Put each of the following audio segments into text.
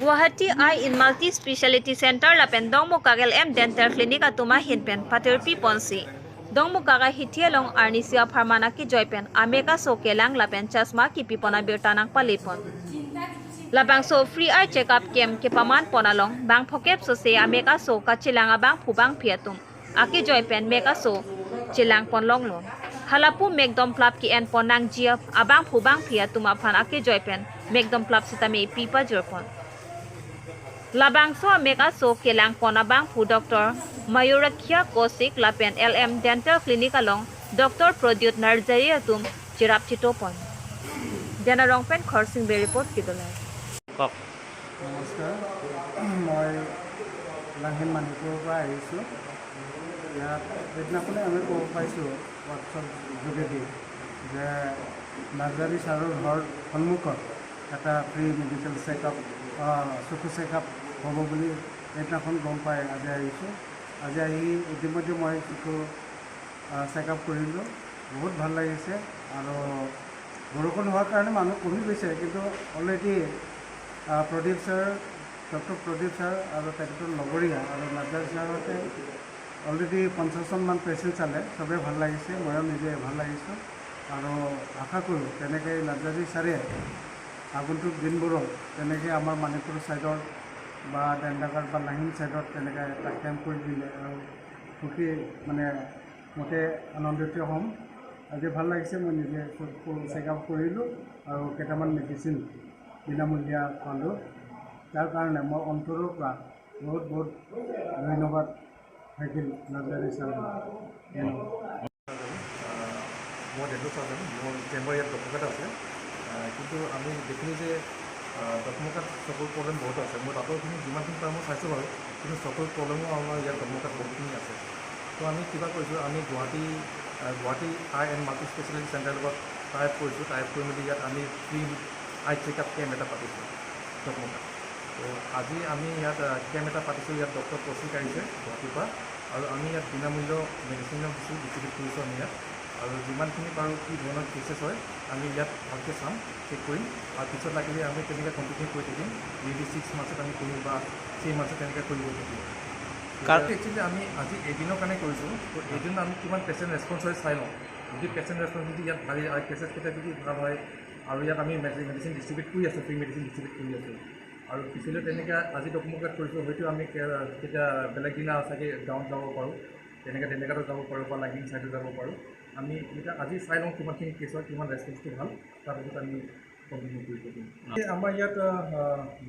Guwahati Eye in Multi Speciality Center lapen dongmu kagel dental clinic atuma hinpen patirpi ponsi dongmu kaga hitielong arnisia pharmana ki joypen ameka so kelang lapen chasma ki pipona birtanang palipon labang so free eye check up kem ke paman ponalong bang phokep so se ameka so kachilanga bang phubang phiatum aki joypen meka so chilang ponlong lo halapu megdom plap ki en ponang jia abang phubang phiatum aphan aki joypen megdom plap sitame pipa jorpon labang so meka so kelang ponabang pu Dr. Mayurakhya Kosik lapen LM Dental Clinic along Dr. Prodyut Narjari atum chirap chitopon janarong pen khorsing be report kidolai নমস্কাৰ মই লাহিন মানিপুৰৰ পৰা আহিছোঁ ইয়াত সেইদিনাখনে আমি ক'ব পাইছোঁ WhatsApp যোগেদি যে নাৰ্জাৰী ছাৰৰ ঘৰ সন্মুখত এটা ফ্ৰী মেডিকেল চেকআপ চকু চেকআপ হ'ব বুলি সেইদিনাখন গম পাই আজি আহিছোঁ আজি আহি ইতিমধ্যে মই চকু চেকআপ কৰিলোঁ বহুত ভাল লাগিছে আৰু বৰষুণ হোৱাৰ কাৰণে মানুহ কমি গৈছে কিন্তু already Pradip sir doctor Pradip sir আৰু তেখেতৰ লগৰীয়া আৰু নাৰ্জাৰী ছাৰতে অলৰেডি 50জনমান পেচেণ্ট চালে চবেই ভাল লাগিছে ময়ো নিজে ভাল লাগিছোঁ আৰু আশা কৰোঁ তেনেকৈ নাৰ্জাৰী ছাৰে আগন্তুক দিনবোৰত তেনেকৈ আমাৰ মণিপুৰ ছাইডৰ বা ডেন্দাগাৰ বা লাহিন ছাইডত তেনেকৈ এটা কেম্প কৰি দিলে আৰু সুখী মানে মতে আনন্দিত হ'ম আজি ভাল লাগিছে মই নিজে চেকআপ কৰিলোঁ আৰু কেইটামান মেডিচিন বিনামূলীয়া পালোঁ তাৰ কাৰণে মই অন্তৰৰ পৰা বহুত বহুত ধন্যবাদ থাকিল নাৰ্জাৰী ছাৰ মই ডেণ্টেল চাৰ্জন মোৰ চেম্বাৰ ইয়াত দক্ষকাত আছে কিন্তু আমি দেখিলোঁ যে দক্ষকাত চকুৰ প্ৰব্লেম বহুত আছে মই তাতোখিনি যিমানখিনি পাৰোঁ মই চাইছোঁ বাৰু কিন্তু চকুৰ প্ৰব্লেমো আমাৰ ইয়াত দক্ষকাত বহুতখিনি আছে তো আমি কিবা কৰিছোঁ আমি গুৱাহাটী আই এণ্ড মাল্টি স্পেচিয়েলিটি চেণ্টাৰৰ লগত টাইপ কৰিছোঁ টাইপ কৰি মেলি ইয়াত আমি ফ্ৰী আই চেকআপ কেম্প এটা পাতিছোঁ দক্ষকাত তো আজি আমি ইয়াত কেম্প এটা পাতিছোঁ ইয়াত ডক্টৰ কৌশিক আহিছে গুৱাহাটীৰ পৰা আৰু আমি ইয়াত বিনামূল্য মেডিচিনো দিছোঁ ডিষ্ট্ৰিবিউট কৰিছোঁ আমি ইয়াত আৰু যিমানখিনি পাৰোঁ কি ধৰণৰ কেচেছ হয় আমি ইয়াত ভালকৈ চাম চেক কৰিম আৰু পিছত লাগিলে আমি তেনেকৈ কণ্টিনিউ কৰি থাকিম মেবি 6 মান্থত আমি কৰিম বা 3 মান্থত তেনেকৈ কৰিব থাকিম একচুৱেলি আমি আজি এদিনৰ কাৰণে কৰিছোঁ তো এদিনত আমি কিমান পেচেণ্ট ৰেছপন্স হয় চাই লওঁ যদি পেচেণ্ট ৰেছপন্স যদি ইয়াত ভাল আৰু কেচেছকেইটা যদি ভাল হয় আৰু ইয়াত আমি মেডিচিন ডিষ্ট্ৰিবিউট কৰি আছোঁ ফ্ৰী মেডিচিন ডিষ্ট্ৰিবিউট কৰি আছোঁ আৰু পিছলৈ তেনেকৈ আজি ডকুমেণ্ট কৰিছোঁ হয়তো আমি কেতিয়া বেলেগ দিনা চাগে গাঁৱত যাব পাৰোঁ তেনেকৈ ডেন্দাগাতো যাব পাৰোঁ বা লাহিন ছাইডত যাব পাৰোঁ আমি এতিয়া আজি চাই লওঁ কিমানখিনি কেছ হয় কিমান ৰেছপন্সটো ভাল তাৰপিছত আমি কণ্টিনিউ কৰি থাকিম আমাৰ ইয়াত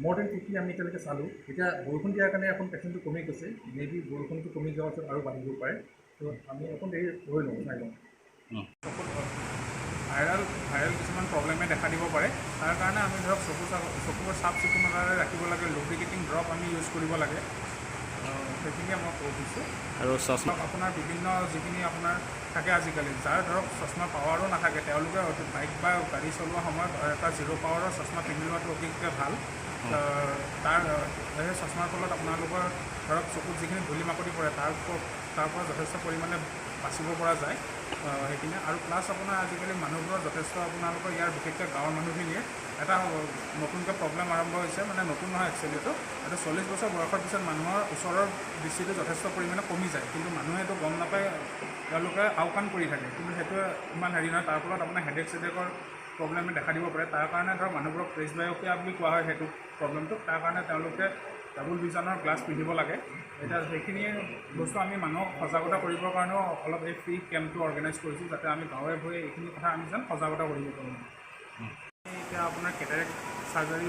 মোৰ দেন 50 আমি এতিয়ালৈকে চালোঁ এতিয়া বৰষুণ দিয়াৰ কাৰণে এখন পেচেণ্টটো কমি গৈছে মেবি বৰষুণটো কমি যোৱাৰ পিছত আৰু বাঢ়িব পাৰে তো আমি অকণ দেৰি ৰৈ লওঁ চাই লওঁ ভাইৰেল কিছুমান প্ৰব্লেমে দেখা দিব পাৰে তাৰ কাৰণে আমি ধৰক চকুৰ চাফ চিকুণতাৰে ৰাখিব লাগে লুব্ৰিকেটিং ড্ৰপ আমি ইউজ কৰিব লাগে সেইখিনিয়ে মই কৈ দিছোঁ আৰু চশমা আপোনাৰ বিভিন্ন যিখিনি আপোনাৰ থাকে আজিকালি যাৰ ধৰক চশমা পাৱাৰো নাথাকে তেওঁলোকে বাইক বা গাড়ী চলোৱা সময়ত এটা 0 পাৱাৰৰ চশমা পিন্ধি লোৱাটো অতিকৈ ভাল তাৰ সেই চশমাৰ ফলত আপোনালোকৰ ধৰক চকুত যিখিনি ধূলি মাকতি পৰে তাৰ পৰা যথেষ্ট পৰিমাণে বাচিব পৰা যায় সেইখিনি আৰু প্লাছ আপোনাৰ আজিকালি মানুহবোৰৰ যথেষ্ট আপোনালোকৰ ইয়াৰ বিশেষকৈ গাঁৱৰ মানুহখিনিয়ে এটা নতুনকৈ প্ৰব্লেম আৰম্ভ হৈছে মানে নতুন নহয় একচুৱেলিটো এইটো 40 বছৰ বয়সৰ পিছত মানুহৰ ওচৰৰ দৃষ্টিটো যথেষ্ট পৰিমাণে কমি যায় কিন্তু মানুহে এইটো গম নাপায় তেওঁলোকে আওকাণ কৰি থাকে কিন্তু সেইটোৱে ইমান হেৰি নহয় তাৰ ফলত আপোনাৰ হেডেকৰ প্ৰব্লেমে দেখা দিব পাৰে তাৰ কাৰণে ধৰক মানুহবোৰক প্ৰেছবায়'পিয়া বুলি কোৱা হয় সেইটো প্ৰব্লেমটো তাৰ কাৰণে তেওঁলোকে ডাবল ভিজনৰ গ্লাছ পিন্ধিব লাগে এতিয়া সেইখিনিয়ে বস্তু আমি মানুহক সজাগতা কৰিবৰ কাৰণেও অলপ এই ফ্ৰী কেম্পটো অৰ্গেনাইজ কৰিছোঁ যাতে আমি গাঁৱে ভূঞে এইখিনি কথা আমি যেন সজাগতা কৰিব পাৰোঁ এতিয়া আপোনাৰ কেটাৰেক্ট চাৰ্জাৰী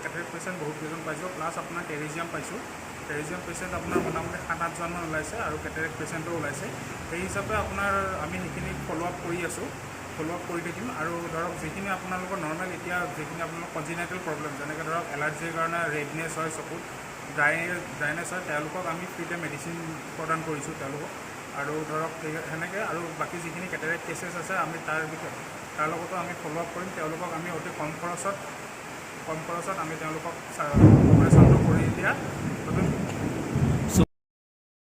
কেটাৰেক্ট পেচেণ্ট বহুত কেইজন পাইছোঁ প্লাছ আপোনাৰ টেৰিজিয়াম পাইছোঁ টেৰিজিয়াম পেচেণ্ট আপোনাৰ মোটামুটি 7-8জনমান ওলাইছে আৰু কেটাৰেক্ট পেচেণ্টো ওলাইছে সেই হিচাপে আপোনাৰ আমি সেইখিনি ফ'ল' আপ কৰি আছোঁ ফ'ল' আপ কৰি থাকিম আৰু ধৰক যিখিনি আপোনালোকৰ নৰ্মেল এতিয়া যিখিনি আপোনালোকৰ কনজিনেটেল প্ৰব্লেম যেনেকৈ ধৰক এলাৰ্জিৰ কাৰণে ৰেডনেছ হয় চকুত ড্ৰাইনেছ হয় তেওঁলোকক আমি ফ্ৰীতে মেডিচিন প্ৰদান কৰিছোঁ তেওঁলোকক আৰু ধৰক সেনেকৈ আৰু বাকী যিখিনি কেটাৰেক্ট কেচেছ আছে আমি তাৰ লগতো আমি ফ'ল' আপ কৰিম তেওঁলোকক আমি অতি কম খৰচত আমি তেওঁলোকক অপাৰেশ্যনটো কৰি দিয়া